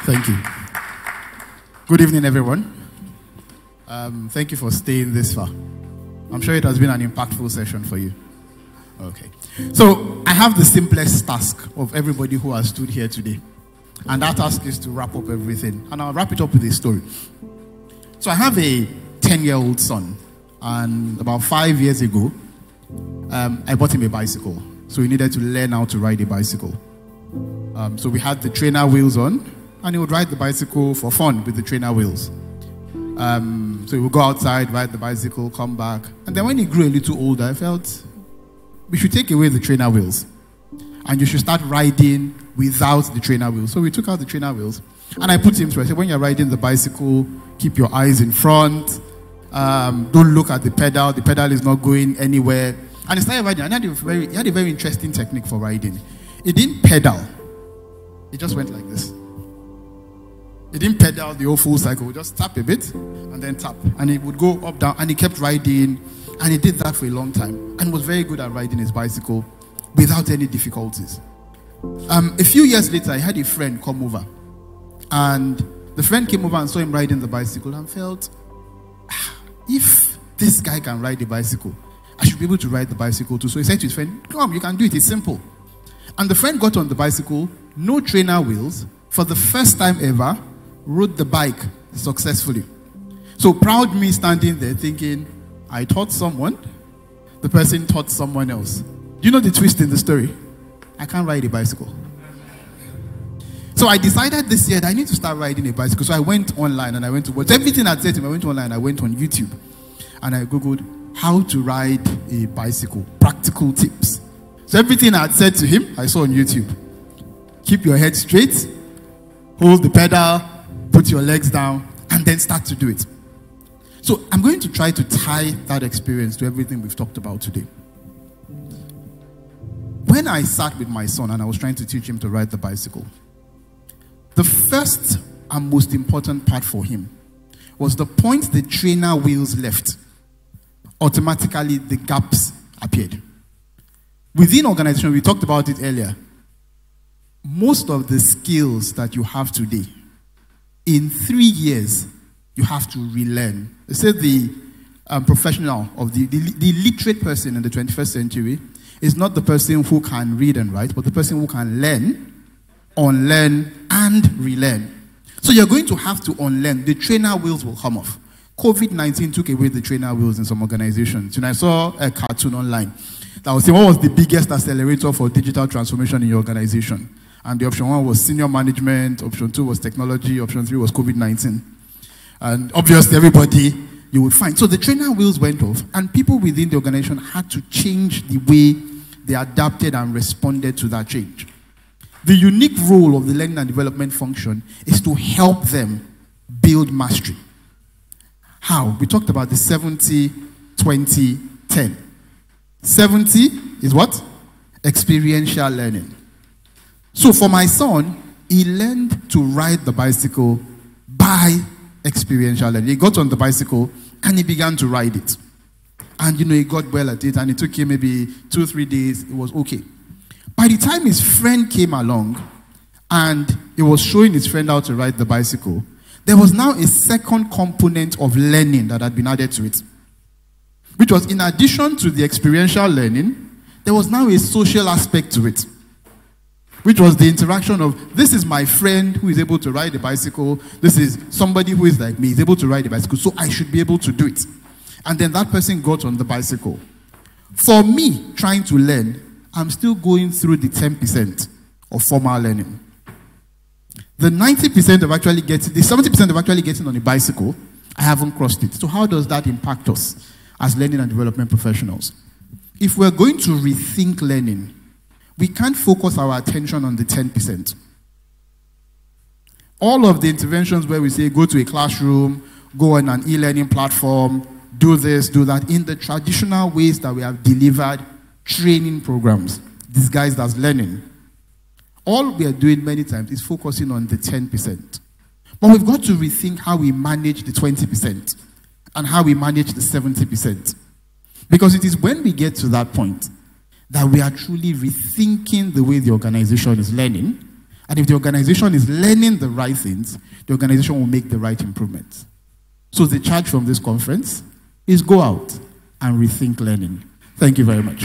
Thank you. Good evening, everyone. Thank you for staying this far. I'm sure it has been an impactful session for you. Okay. So, I have the simplest task of everybody who has stood here today. And that task is to wrap up everything. And I'll wrap it up with a story. So, I have a 10-year-old son. And about 5 years ago, I bought him a bicycle. So, he needed to learn how to ride a bicycle. So, we had the trainer wheels on. And he would ride the bicycle for fun with the trainer wheels. So he would go outside, ride the bicycle, come back. And then when he grew a little older, I felt we should take away the trainer wheels. And you should start riding without the trainer wheels. So we took out the trainer wheels. And I put him through. I said, when you're riding the bicycle, keep your eyes in front. Don't look at the pedal. The pedal is not going anywhere. And he started riding. And he had a very interesting technique for riding. He didn't pedal. He just went like this. He didn't pedal the whole full cycle. He just tap a bit and then tap. And he would go up, down, and he kept riding. And he did that for a long time and was very good at riding his bicycle without any difficulties. A few years later, I had a friend come over. And the friend came over and saw him riding the bicycle and felt, if this guy can ride a bicycle, I should be able to ride the bicycle too. So he said to his friend, come, you can do it. It's simple. And the friend got on the bicycle, no trainer wheels, for the first time ever, rode the bike successfully. So proud me standing there thinking, I taught someone, the person taught someone else. Do you know the twist in the story? I can't ride a bicycle. So I decided this year that I need to start riding a bicycle. So I went online and I went to watch everything I'd said to him. I went online, I went on YouTube and I Googled how to ride a bicycle, practical tips. So everything I'd said to him, I saw on YouTube. Keep your head straight, hold the pedal, put your legs down, and then start to do it. So I'm going to try to tie that experience to everything we've talked about today. When I sat with my son and I was trying to teach him to ride the bicycle, the first and most important part for him was the point the trainer wheels left. Automatically, the gaps appeared. Within organization, we talked about it earlier. Most of the skills that you have today, in 3 years, you have to relearn. They say the professional of the literate person in the 21st century is not the person who can read and write, but the person who can learn, unlearn, and relearn. So you're going to have to unlearn. The trainer wheels will come off. COVID-19 took away the trainer wheels in some organizations. And I saw a cartoon online that was saying, what was the biggest accelerator for digital transformation in your organization? And the option 1 was senior management, option 2 was technology, option 3 was COVID-19. And obviously everybody you would find. So the trainer wheels went off and people within the organization had to change the way they adapted and responded to that change. The unique role of the learning and development function is to help them build mastery. How? We talked about the 70, 20, 10. 70 is what? Experiential learning. So for my son, he learned to ride the bicycle by experiential learning. He got on the bicycle and he began to ride it. And he got well at it and it took him maybe 2-3 days. It was okay. By the time his friend came along and he was showing his friend how to ride the bicycle, there was now a second component of learning that had been added to it. Which was in addition to the experiential learning, there was now a social aspect to it. Which was the interaction of, this is my friend who is able to ride a bicycle. This is somebody who is like me, is able to ride a bicycle, so I should be able to do it. And then that person got on the bicycle. For me, trying to learn, I'm still going through the 10% of formal learning. The 90% of actually getting, the 70% of actually getting on a bicycle, I haven't crossed it. So how does that impact us as learning and development professionals? If we're going to rethink learning, we can't focus our attention on the 10%. All of the interventions where we say go to a classroom, go on an e-learning platform, do this, do that, in the traditional ways that we have delivered training programs, disguised as learning. All we are doing many times is focusing on the 10%. But we've got to rethink how we manage the 20% and how we manage the 70%. Because it is when we get to that point that we are truly rethinking the way the organization is learning And if the organization is learning the right things, the organization will make the right improvements. So the charge from this conference is go out and rethink learning. Thank you very much.